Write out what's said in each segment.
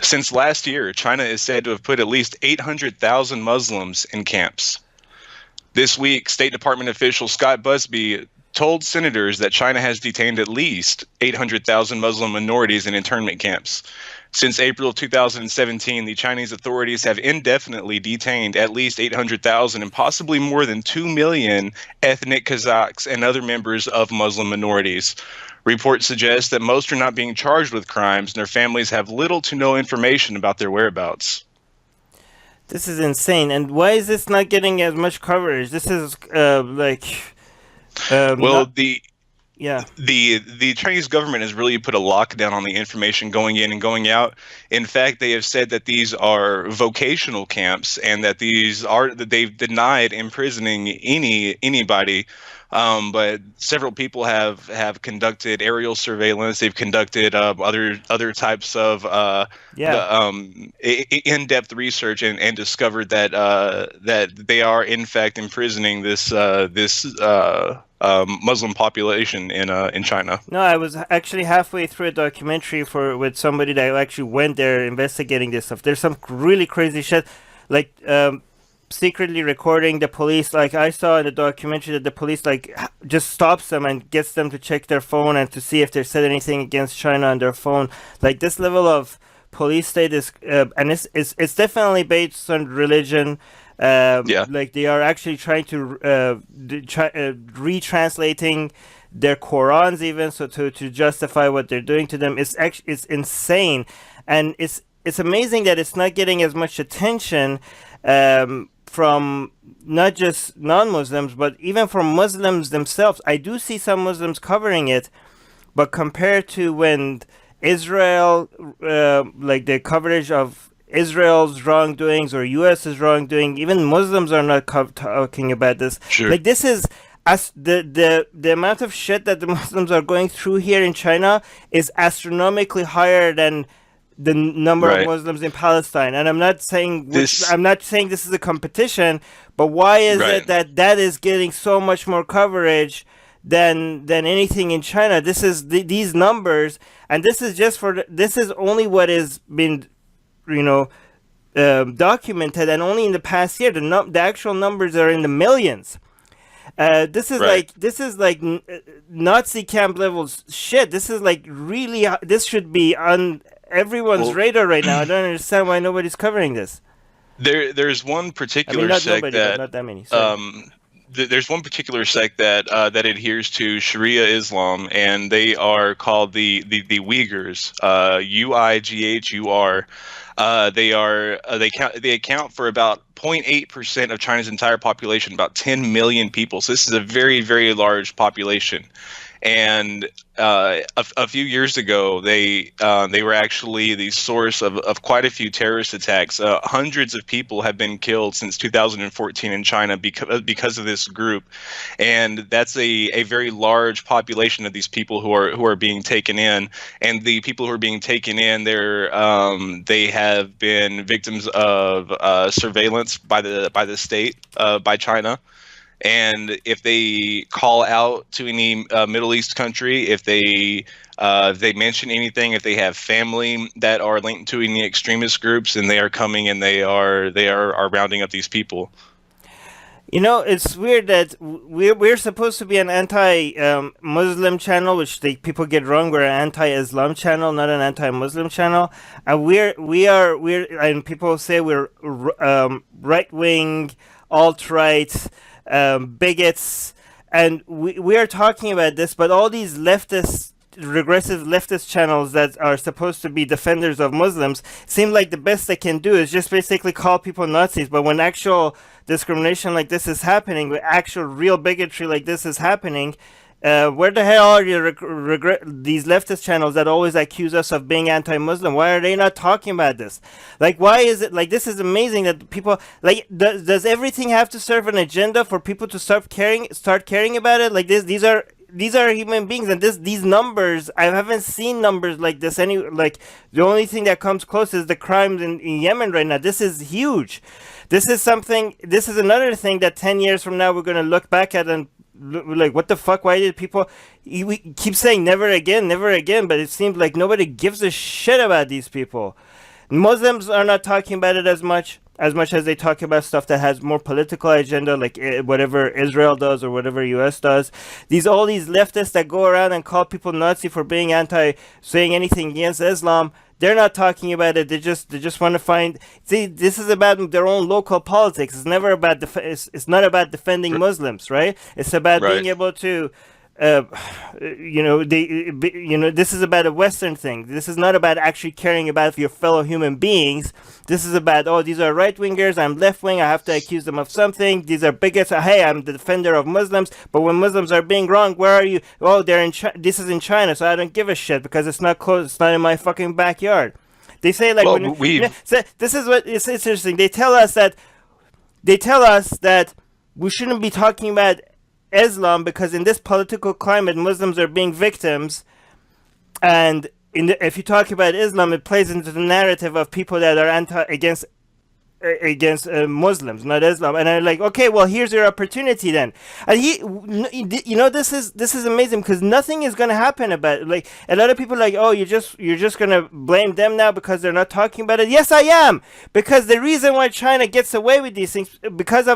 Since last year, China is said to have put at least 800,000 Muslims in camps. This week, State Department official Scott Busby told senators that China has detained at least 800,000 Muslim minorities in internment camps. Since April of 2017, the Chinese authorities have indefinitely detained at least 800,000 and possibly more than 2 million ethnic Kazakhs and other members of Muslim minorities. Reports suggest that most are not being charged with crimes, and their families have little to no information about their whereabouts. This is insane. And why is this not getting as much coverage? This is Well, not, the yeah. the Chinese government has really put a lockdown on the information going in and going out. In fact, they have said that these are vocational camps and that they've denied imprisoning anybody. But several people have conducted aerial surveillance. They've conducted other types of in-depth research and discovered that they are in fact imprisoning this Muslim population in China. No, I was actually halfway through a documentary with somebody that actually went there investigating this stuff. There's some really crazy shit, like secretly recording the police. Like I saw in the documentary that the police just stops them and gets them to check their phone and to see if they said anything against China on their phone. Like this level of police state is, and it's definitely based on religion. Like they are actually trying to retranslating their Qurans even so to justify what they're doing to them. It's insane, and it's amazing that it's not getting as much attention from not just non-Muslims but even from Muslims themselves. I do see some Muslims covering it, but compared to when Israel, like the coverage of Israel's wrongdoings or U.S.'s wrongdoing, even Muslims are not talking about this. Sure. Like this is as the amount of shit that the Muslims are going through here in China is astronomically higher than the number of Muslims in Palestine. And I'm not saying this is a competition, but why is it that is getting so much more coverage than anything in China? This is these numbers, and this is just this is only what has been documented, and only in the past year. The actual numbers are in the millions. This is like Nazi camp levels shit. This is like really. This should be on everyone's radar right now. I don't understand why nobody's covering this. There's one particular sect that not that many. There's one particular sect that adheres to Sharia Islam, and they are called the Uyghurs. Uighur. They account for about 0.8% of China's entire population, about 10 million people. So this is a very, very large population. And a few years ago, they were actually the source of quite a few terrorist attacks. Hundreds of people have been killed since 2014 in China because of this group, and that's a very large population of these people who are being taken in. And the people who are being taken in, they have been victims of surveillance by the state, by China. And if they call out to any Middle East country, if they mention anything, if they have family that are linked to any extremist groups, and they are coming and they are rounding up these people. It's weird that we're supposed to be an anti-Muslim channel, which people get wrong. We're an anti-Islam channel, not an anti-Muslim channel, and we're and people say we're right-wing, alt-right. Bigots, and we are talking about this, but all these regressive leftist channels that are supposed to be defenders of Muslims seem like the best they can do is just basically call people Nazis. But when actual discrimination like this is happening, with actual real bigotry like this is happening, where the hell are these leftist channels that always accuse us of being anti-Muslim? Why are they not talking about this? Like, why is it like this is amazing that people like does everything have to serve an agenda for people to start caring about it? Like these are human beings, and these numbers, I haven't seen numbers like this like the only thing that comes close is the crimes in Yemen right now. This is huge. This is another thing that 10 years from now we're going to look back at and like, what the fuck? Why did people? We keep saying never again, but it seems like nobody gives a shit about these people. Muslims are not talking about it as much as they talk about stuff that has more political agenda, like whatever Israel does or whatever US does. All these leftists that go around and call people Nazi for being saying anything against Islam. They're not talking about it. They just want to find. See, this is about their own local politics. It's never about it's not about defending Muslims, right? It's about being Right. able to this is about a Western thing. This is not about actually caring about your fellow human beings. This is about, oh, these are right wingers, I'm left wing, I have to accuse them of something. These are bigots. Hey, I'm the defender of Muslims. But when Muslims are being wrong, where are you? Oh, this is in China, so I don't give a shit because it's not close. It's not in my fucking backyard. They say like Well, when we've so this is what it's interesting. They tell us that we shouldn't be talking about Islam because in this political climate, Muslims are being victims, and if you talk about Islam, it plays into the narrative of people that are against Muslims, not Islam. And I'm like, okay, well, here's your opportunity then. And this is amazing because nothing is gonna happen about it. Like a lot of people are like, oh, you're just gonna blame them now because they're not talking about it. Yes, I am, because the reason why China gets away with these things because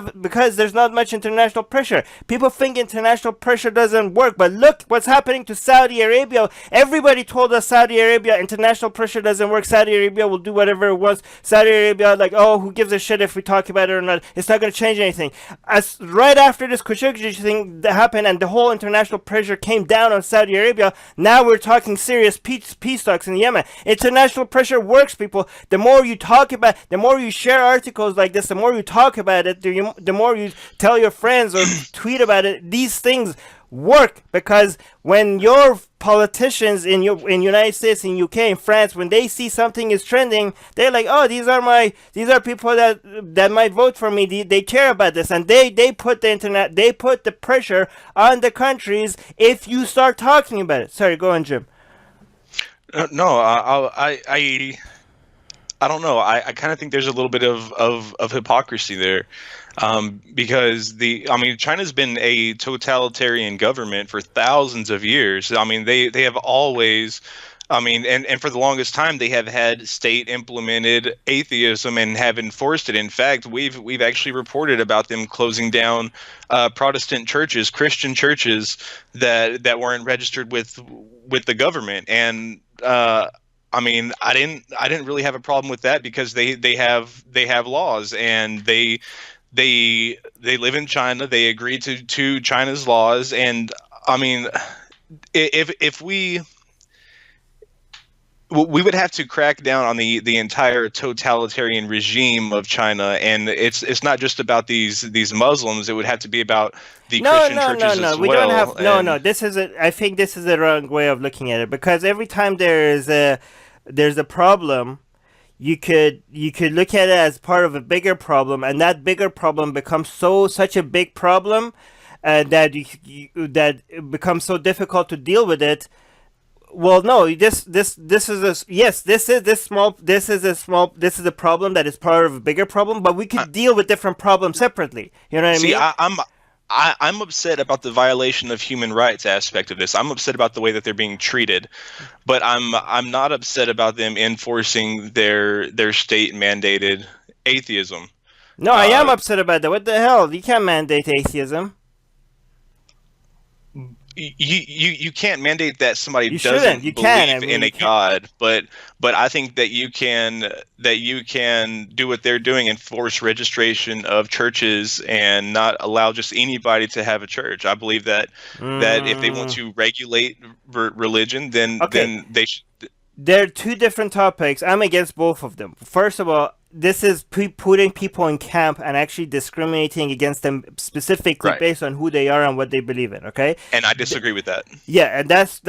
there's not much international pressure. People think international pressure doesn't work, but look what's happening to Saudi Arabia. Everybody told us Saudi Arabia international pressure doesn't work. Saudi Arabia will do whatever it wants. Saudi Arabia, like, oh, who gives a shit if we talk about it or not? It's not going to change anything. As right after this Khashoggi thing happened and the whole international pressure came down on Saudi Arabia, now we're talking serious peace talks in Yemen. International pressure works, people. The more you talk about, the more you share articles like this, the more you talk about it, the more you tell your friends or tweet about it. These things work because when your politicians in United States, in UK, in France, when they see something is trending, they're like, oh, these are people that might vote for me. They care about this, and they put the pressure on the countries if you start talking about it. Sorry, go on, Jim. no, I don't know. I kind of think there's a little bit of hypocrisy there, because China's been a totalitarian government for thousands of years. I mean, they have always, and for the longest time they have had state implemented atheism and have enforced it. In fact, we've actually reported about them closing down Protestant churches, Christian churches that weren't registered with the government. And I didn't really have a problem with that because they have laws, and they live in China. They agree to China's laws, and I mean, if we would have to crack down on the entire totalitarian regime of China, and it's not just about these Muslims. It would have to be about the Christian churches as we well. don't have no. I think this is the wrong way of looking at it, because every time there's a problem, you could look at it as part of a bigger problem, and that bigger problem becomes such a big problem that that it becomes so difficult to deal with it. Well, no, this is a problem that is part of a bigger problem, but we could deal with different problems separately. You know what I mean? See, I'm upset about the violation of human rights aspect of this. I'm upset about the way that they're being treated, but I'm not upset about them enforcing their state mandated atheism. No, I am upset about that. What the hell? You can't mandate atheism. You can't mandate that somebody You doesn't shouldn't. You can. believe in a God, but I think that you can do what they're doing and force registration of churches and not allow just anybody to have a church. I believe that if they want to regulate religion, then they should. There are two different topics. I'm against both of them. First of all, this is putting people in camp and actually discriminating against them specifically based on who they are and what they believe in. Okay, and I disagree with that. Yeah, and this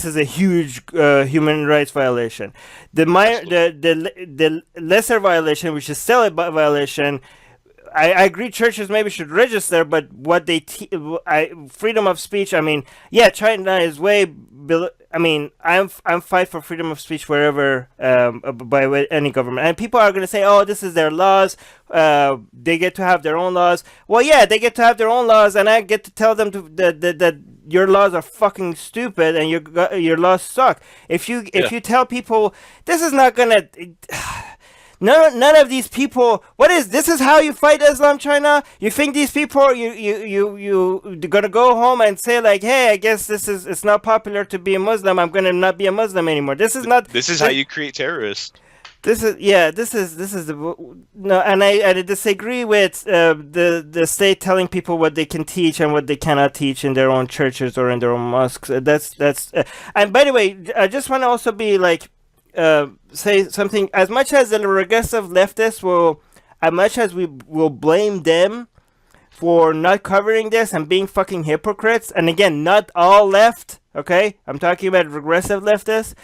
is a huge human rights violation. The lesser violation, which is still a violation. I agree churches maybe should register, but what freedom of speech, China is way below. I'm fight for freedom of speech wherever by any government, and people are going to say, oh, this is their laws, they get to have their own laws. Well, yeah, they get to have their own laws, and I get to tell them that your laws are fucking stupid and your laws suck. If Yeah. you tell people this is not gonna none of these people. What is this? Is how you fight Islam, China? You think these people you gonna go home and say like, hey, I guess it's not popular to be a Muslim. I'm gonna not be a Muslim anymore. This is not. This is how you create terrorists. This is no, and I disagree with the state telling people what they can teach and what they cannot teach in their own churches or in their own mosques. That's and by the way, I just want to also be like say something. As much as the regressive leftists will, as much as we will blame them for not covering this and being fucking hypocrites, and again, not all left. Okay, I'm talking about regressive leftists.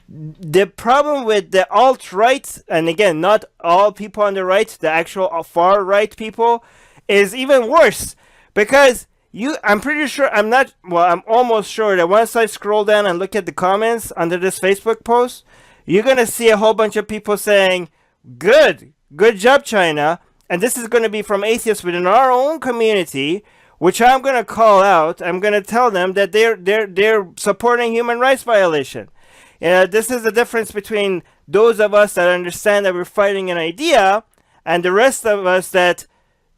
The problem with the alt-right, and again, not all people on the right, the actual far-right people, is even worse. Because I'm pretty sure, I'm almost sure that once I scroll down and look at the comments under this Facebook post, you're going to see a whole bunch of people saying, good job, China. And this is going to be from atheists within our own community, which I'm going to call out. I'm going to tell them that they're supporting human rights violation. This is the difference between those of us that understand that we're fighting an idea and the rest of us that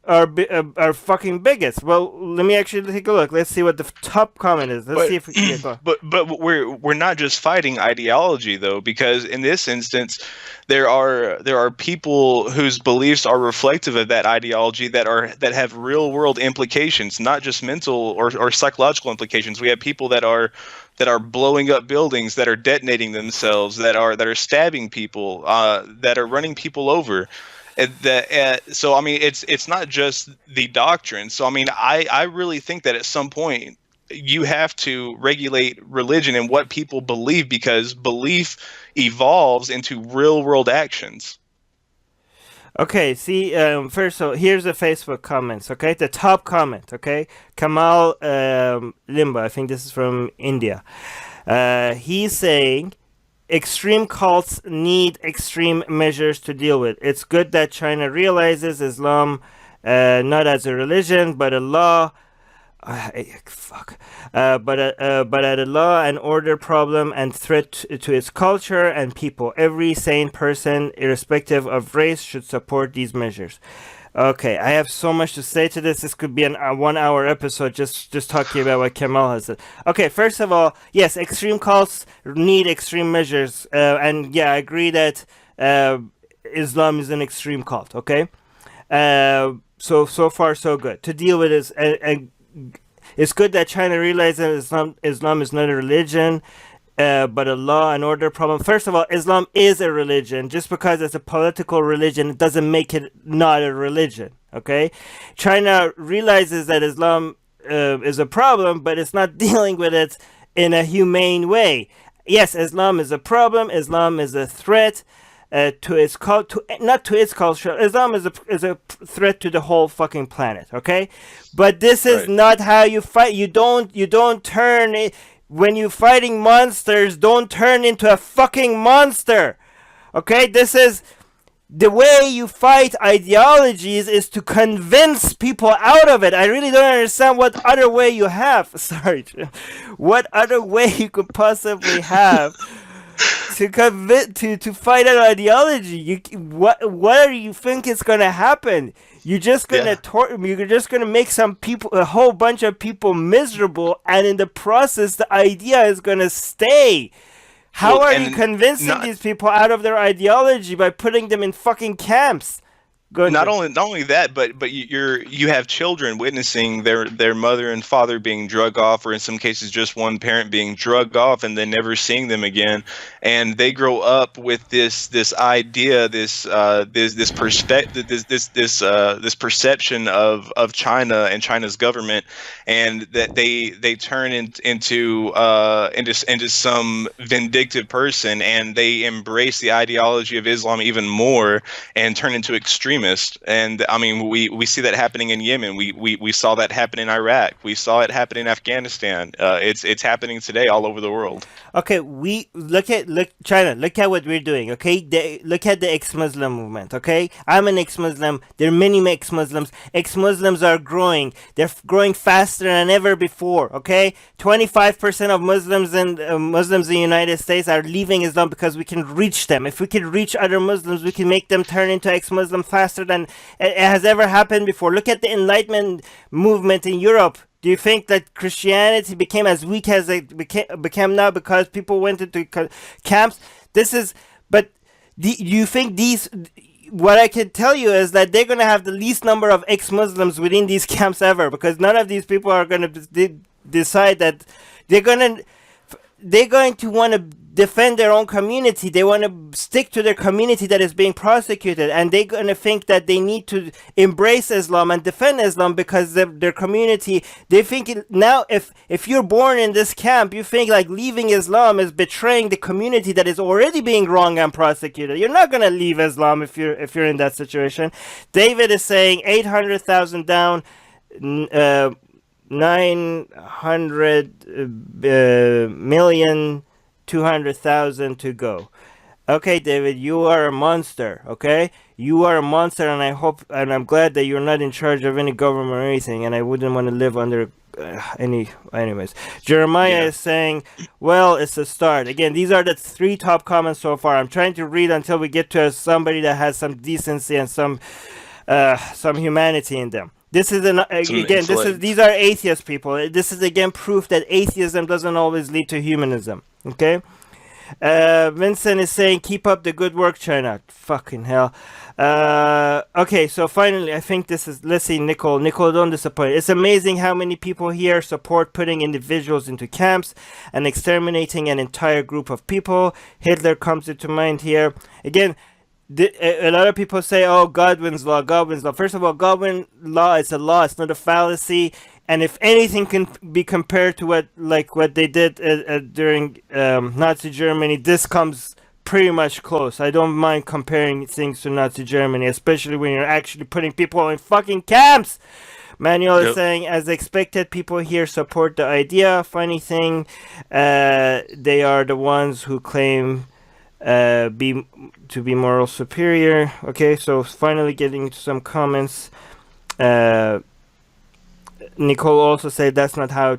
are fucking bigots. Well, let me actually take a look. Let's see what the top comment is. Let's see if we can get going. But we're not just fighting ideology though, because in this instance, there are people whose beliefs are reflective of that ideology that have real world implications, not just mental or psychological implications. We have people that are blowing up buildings, that are detonating themselves, that are stabbing people, that are running people over. So I mean, it's not just the doctrine. So I mean, I really think that at some point you have to regulate religion and what people believe, because belief evolves into real world actions. Okay, see, first, so here's the Facebook comments, okay? The top comment, okay? Kamal Limba, I think this is from India. He's saying, extreme cults need extreme measures to deal with. It's good that China realizes Islam not as a religion, but a law. But at a law and order problem and threat to its culture and people. Every sane person, irrespective of race, should support these measures. Okay, I have so much to say to this. This could be a 1 hour episode just talking about what Kemal has said. Okay, first of all, yes, extreme cults need extreme measures. And yeah, I agree that Islam is an extreme cult, okay? So far, so good. To deal with this, it's good that China realizes Islam is not a religion, but a law and order problem. First of all, Islam is a religion. Just because it's a political religion, it doesn't make it not a religion. Okay, China realizes that Islam is a problem, but it's not dealing with it in a humane way. Yes, Islam is a problem. Islam is a threat to its not to its culture. Islam is a threat to the whole fucking planet. Okay, but this is not how you fight. You don't turn it. When you're fighting monsters, don't turn into a fucking monster. Okay, this is the way you fight ideologies, is to convince people out of it. I really don't understand what other way you have. Sorry, what other way you could possibly have to fight an ideology. What do you think is gonna happen? You're just gonna you're just gonna make a whole bunch of people miserable, and in the process, the idea is gonna stay. How are you convincing these people out of their ideology? By putting them in fucking camps. Not only that, but you have children witnessing their mother and father being drug off, or in some cases just one parent being drugged off and then never seeing them again, and they grow up with this idea, this perspective, this perception of China and China's government, and that they turn into some vindictive person, and they embrace the ideology of Islam even more and turn into extremists. extremist. And I mean, we see that happening in Yemen. We saw that happen in Iraq. We saw it happen in Afghanistan. It's happening today all over the world. Okay, we look China. Look at what we're doing. Okay, look at the ex-Muslim movement. Okay, I'm an ex-Muslim. There are many ex-Muslims. Ex-Muslims are growing. They're growing faster than ever before. Okay, 25% of Muslims in the United States are leaving Islam because we can reach them. If we can reach other Muslims, we can make them turn into ex-Muslim faster than it has ever happened before. Look at the Enlightenment movement in Europe. Do you think that Christianity became as weak as it became now because people went into camps? But do you think these? What I can tell you is that they're going to have the least number of ex-Muslims within these camps ever, because none of these people are going to decide that they're going to want to defend their own community. They want to stick to their community that is being prosecuted, and they're going to think that they need to embrace Islam and defend Islam because their community. They think now if you're born in this camp, you think like leaving Islam is betraying the community that is already being wronged and prosecuted. You're not going to leave Islam if you're in that situation. David is saying 800,000 down, 900 million 200,000 to go. Okay, David, you are a monster. Okay, you are a monster, and I'm glad that you're not in charge of any government or anything. And I wouldn't want to live under anyways. Jeremiah is saying, well, it's a start. Again, these are the 3 top comments so far. I'm trying to read until we get to somebody that has some decency and some humanity in them. This is these are atheist people. This is again proof that atheism doesn't always lead to humanism. Okay, Vincent is saying, keep up the good work, China. Fucking hell. Okay, so finally, I think this is. Let's see, Nicole, don't disappoint. It's amazing how many people here support putting individuals into camps and exterminating an entire group of people. Hitler comes into mind here again. A lot of people say, oh, Godwin's law. First of all, Godwin's law is a law. It's not a fallacy. And if anything can be compared to what they did during Nazi Germany, this comes pretty much close. I don't mind comparing things to Nazi Germany, especially when you're actually putting people in fucking camps. Manuel is saying, as expected, people here support the idea. Funny thing, they are the ones who claim to be moral superior. Okay, so finally getting to some comments. Nicole also said that's not how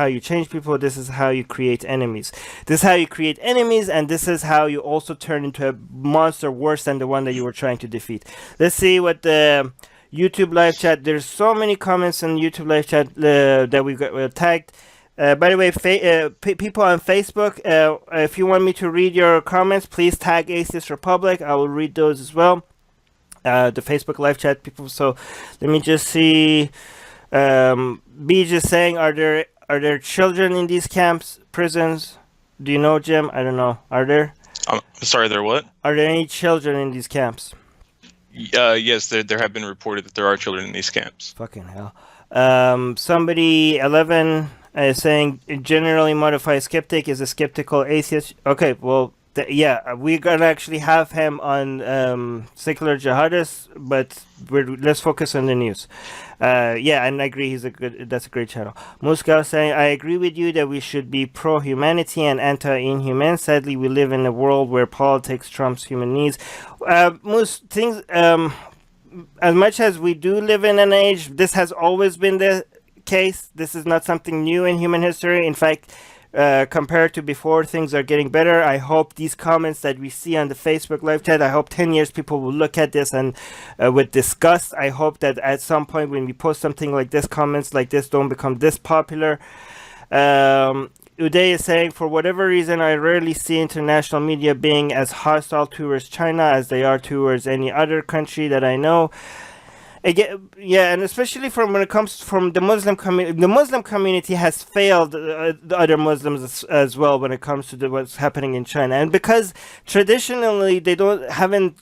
you change people. This is how you create enemies. And this is how you also turn into a monster worse than the one that you were trying to defeat. Let's see what the YouTube live chat. There's so many comments in YouTube live chat that we got tagged. By the way, people on Facebook, if you want me to read your comments, please tag Atheist Republic. I will read those as well. The Facebook live chat people. So let me just see. B just saying, are there children in these camps, prisons? Do you know, Jim? I don't know. Are there? I'm sorry, there what? Are there any children in these camps? Yes, there have been reported that there are children in these camps. Fucking hell. Somebody 11 is saying generally modified skeptic is a skeptical atheist. Okay, well, we're gonna actually have him on secular jihadists, but let's focus on the news. And I agree, that's a great channel. Moscow saying, I agree with you that we should be pro-humanity and anti-inhuman. Sadly, we live in a world where politics trumps human needs. Most things, as much as we do live in an age, this has always been the case. This is not something new in human history. In fact, compared to before, things are getting better. I hope these comments that we see on the Facebook live chat, I hope 10 years people will look at this and with disgust. I hope that at some point when we post something like this, comments like this don't become this popular. Uday is saying, for whatever reason, I rarely see international media being as hostile towards China as they are towards any other country that I know. Again, and especially when it comes from the Muslim community, the Muslim community has failed the other Muslims as well when it comes to what's happening in China, and because traditionally they haven't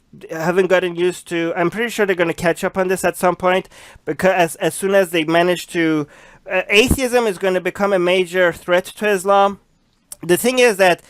gotten used to. I'm pretty sure they're going to catch up on this at some point, because as soon as they manage to, atheism is going to become a major threat to Islam. The thing is that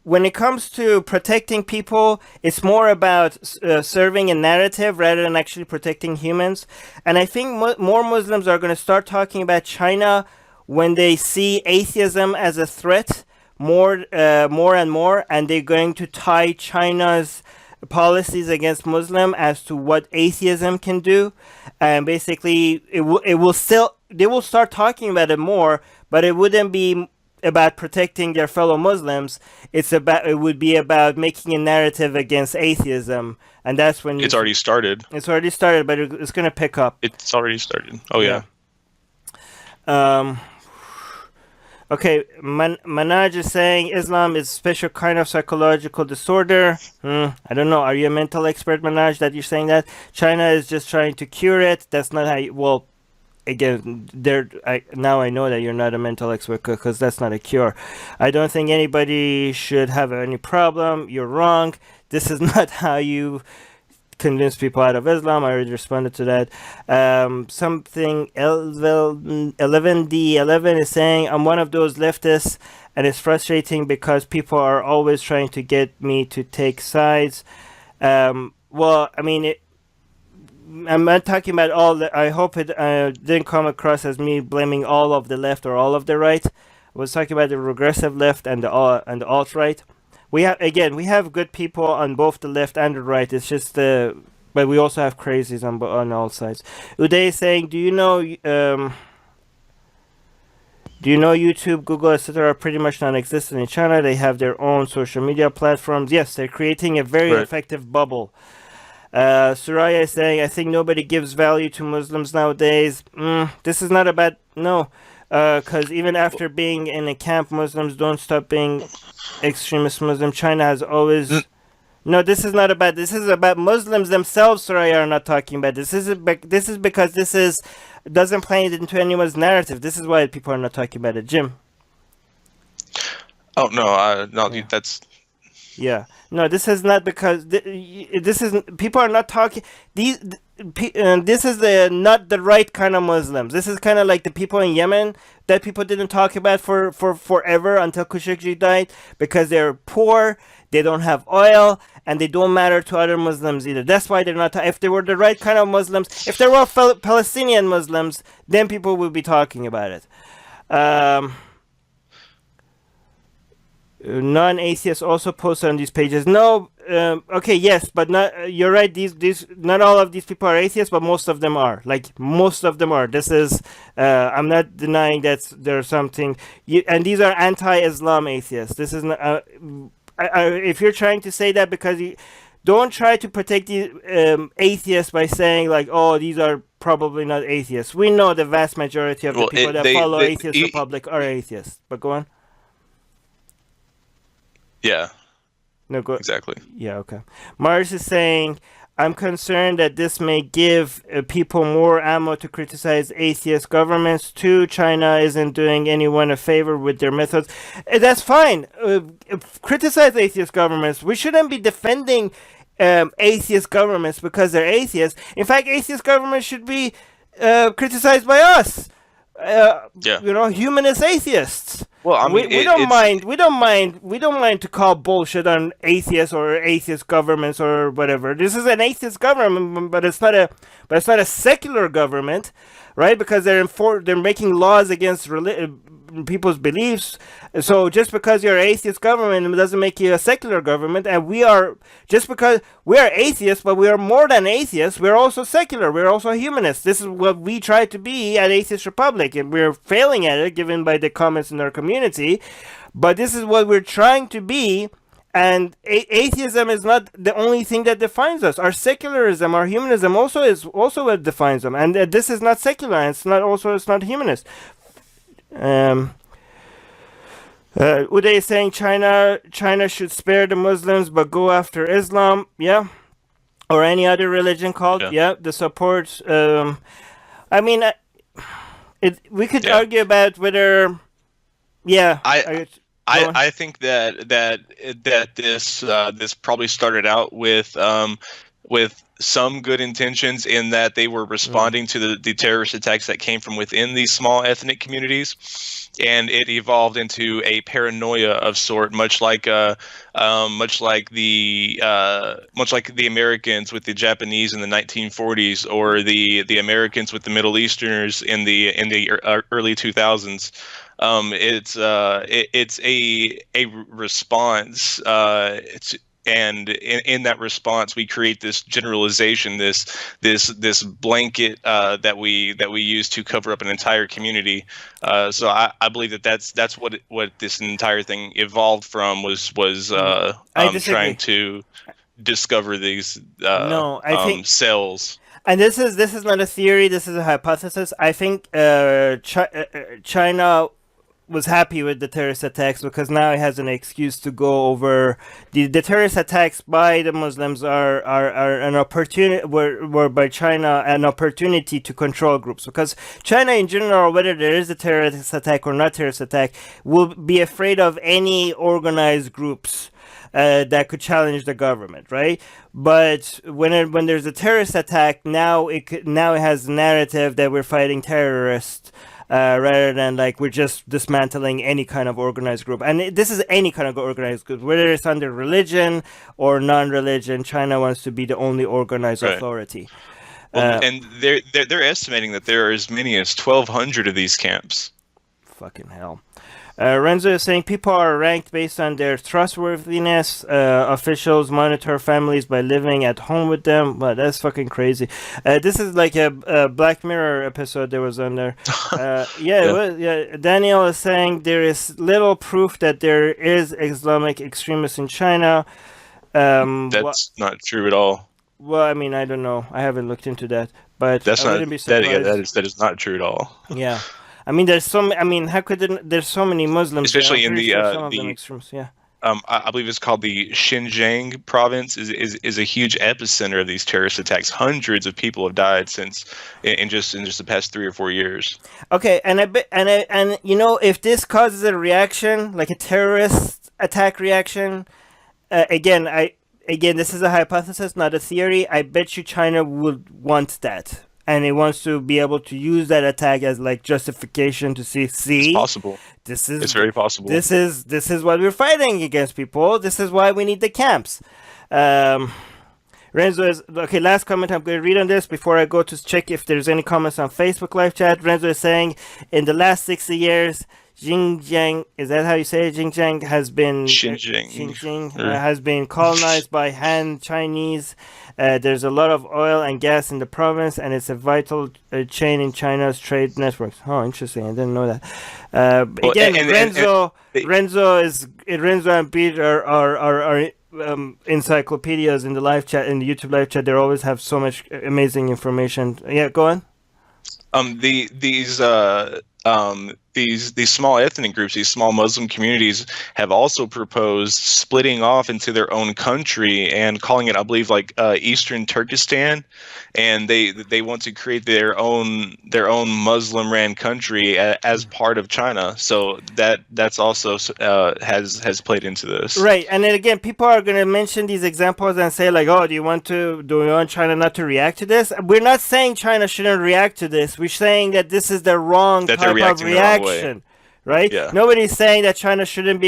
when it comes to protecting people, it's more about serving a narrative rather than actually protecting humans. And I think more Muslims are going to start talking about China when they see atheism as a threat more and more, and they're going to tie China's policies against Muslim as to what atheism can do, and basically it will still, they will start talking about it more, but it wouldn't be about protecting their fellow Muslims. It would be about making a narrative against atheism, and that's when It's already started. It's already started, but it's going to pick up. It's already started. Oh yeah. Okay, Manaj is saying Islam is a special kind of psychological disorder. I don't know. Are you a mental expert, Manaj, that you're saying that? China is just trying to cure it. That's not how you... Well, again, now I know that you're not a mental expert because that's not a cure. I don't think anybody should have any problem. You're wrong. This is not how you convince people out of Islam. I already responded to that. Something 11D11 is saying, I'm one of those leftists, and it's frustrating because people are always trying to get me to take sides. Well, I mean, I'm not talking about all the... I hope it didn't come across as me blaming all of the left or all of the right. I was talking about the regressive left and the alt-right. We have good people on both the left and the right. It's just but we also have crazies on all sides. Uday is saying, do you know YouTube, Google, etc. are pretty much non-existent in China? They have their own social media platforms. Yes, they're creating a very effective bubble. Suraya is saying, I think nobody gives value to Muslims nowadays. This is not about... No. Because even after being in a camp, Muslims don't stop being extremist Muslim. China has always... No, this is not about... This is about Muslims themselves, Soraya, are not talking about. This is because this doesn't play it into anyone's narrative. This is why people are not talking about it. Jim? Oh, no, yeah. That's... Yeah. No, this is not because... This is... People are not talking... This is not the right kind of Muslims. This is kind of like the people in Yemen that people didn't talk about for forever until Khashoggi died, because they're poor, they don't have oil, and they don't matter to other Muslims either. That's why they're not... If they were the right kind of Muslims, if they were Palestinian Muslims, then people would be talking about it. Non-atheists also post on these pages. No, okay, yes, but not. You're right. These not all of these people are atheists, but most of them are. Like most of them are. This is. I'm not denying that there's something. And these are anti-Islam atheists. This is not. If you're trying to say that because you don't try to protect the atheists by saying like, oh, these are probably not atheists. We know the vast majority of the people that follow Atheist Republic are atheists. But go on. Yeah. No, go. Exactly. Yeah, okay. Mars is saying, I'm concerned that this may give people more ammo to criticize atheist governments too. China isn't doing anyone a favor with their methods. That's fine. Criticize atheist governments. We shouldn't be defending atheist governments because they're atheists. In fact, atheist governments should be criticized by us. Humanist atheists. Well, I mean, we don't mind. We don't mind to call bullshit on atheists or atheist governments or whatever. This is an atheist government, but it's not a secular government, right? Because they're making laws against people's beliefs. So just because you're an atheist government, it doesn't make you a secular government. And just because we are atheists, but we are more than atheists, we're also secular. We're also humanists. This is what we try to be at Atheist Republic, and we're failing at it, given by the comments in our community. But this is what we're trying to be. And atheism is not the only thing that defines us. Our secularism, our humanism is also what defines them. And this is not secular, and it's not humanist. Uday is saying China should spare the Muslims but go after Islam. Yeah, or any other religion called. Yeah, the support. I mean, we could argue about whether. Yeah, I think that this probably started out with with some good intentions in that they were responding to the terrorist attacks that came from within these small ethnic communities, and it evolved into a paranoia of sort, much like the Americans with the Japanese in the 1940s, or the Americans with the Middle Easterners in the early 2000s. It's a response. And in that response, we create this generalization, this blanket that we use to cover up an entire community. So I believe that's what this entire thing evolved from, was I disagree. trying to discover these No, I think, cells. and this is not a theory. This is a hypothesis. I think China was happy with the terrorist attacks because now it has an excuse to go over the terrorist attacks by the Muslims are an opportunity, were by China an opportunity to control groups, because China in general, whether there is a terrorist attack or not terrorist attack, will be afraid of any organized groups that could challenge the government, right? But when there's a terrorist attack, now it has a narrative that we're fighting terrorists, rather than like we're just dismantling any kind of organized group. And this is any kind of organized group, whether it's under religion or non-religion. China wants to be the only organized authority. Well, and they're estimating that there are as many as 1,200 of these camps. Fucking hell. Renzo is saying people are ranked based on their trustworthiness. Officials monitor families by living at home with them. Well, that's fucking crazy. This is like a Black Mirror episode that was on there. Yeah. It was, yeah. Daniel is saying there is little proof that there is Islamic extremists in China. That's not true at all. Well, I mean, I don't know. I haven't looked into that, but that's I wouldn't be surprised. That is not true at all. Yeah. I mean, there's how could there's so many Muslims, especially in the extremes, yeah. I believe it's called the Xinjiang province is a huge epicenter of these terrorist attacks. Hundreds of people have died since in just the past 3 or 4 years. Okay, and you know, if this causes a reaction, like a terrorist attack reaction, again, this is a hypothesis, not a theory. I bet you China would want that. And it wants to be able to use that attack as like justification to see. It's possible. It's very possible. This is what we're fighting against, people. This is why we need the camps. Renzo is okay. Last comment I'm going to read on this before I go to check if there's any comments on Facebook live chat. Renzo is saying, in the last 60 years, Xinjiang, is that how you say it? Xinjiang has been has been colonized by Han Chinese. There's a lot of oil and gas in the province, and it's a vital chain in China's trade networks. Oh, interesting. I didn't know that. Renzo and Pete are encyclopedias in the live chat, in the YouTube live chat. They always have so much amazing information. Yeah, go on. These small ethnic groups, these small Muslim communities, have also proposed splitting off into their own country and calling it, I believe, like Eastern Turkestan, and they want to create their own Muslim-ran country as part of China. So that's also has played into this. Right, and then again, people are going to mention these examples and say like, oh, do you want China not to react to this? We're not saying China shouldn't react to this. We're saying that this is the wrong type of reaction, right? Yeah. Nobody's saying that China shouldn't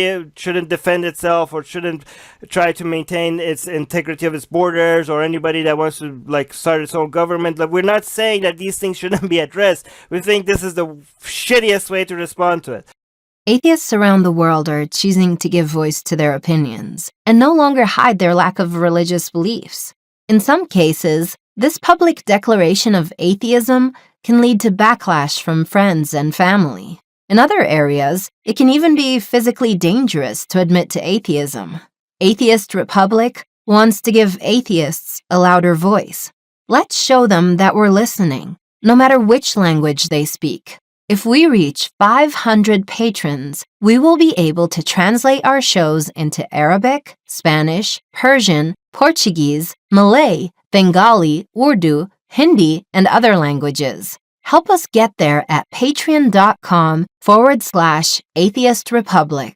defend itself or shouldn't try to maintain its integrity of its borders, or anybody that wants to like start its own government. Like, we're not saying that these things shouldn't be addressed. We think this is the shittiest way to respond to it. Atheists around the world are choosing to give voice to their opinions and no longer hide their lack of religious beliefs. In some cases, this public declaration of atheism can lead to backlash from friends and family. In other areas, it can even be physically dangerous to admit to atheism. Atheist Republic wants to give atheists a louder voice. Let's show them that we're listening, no matter which language they speak. If we reach 500 patrons, we will be able to translate our shows into Arabic, Spanish, Persian, Portuguese, Malay, Bengali, Urdu, Hindi, and other languages. Help us get there at patreon.com/atheistrepublic.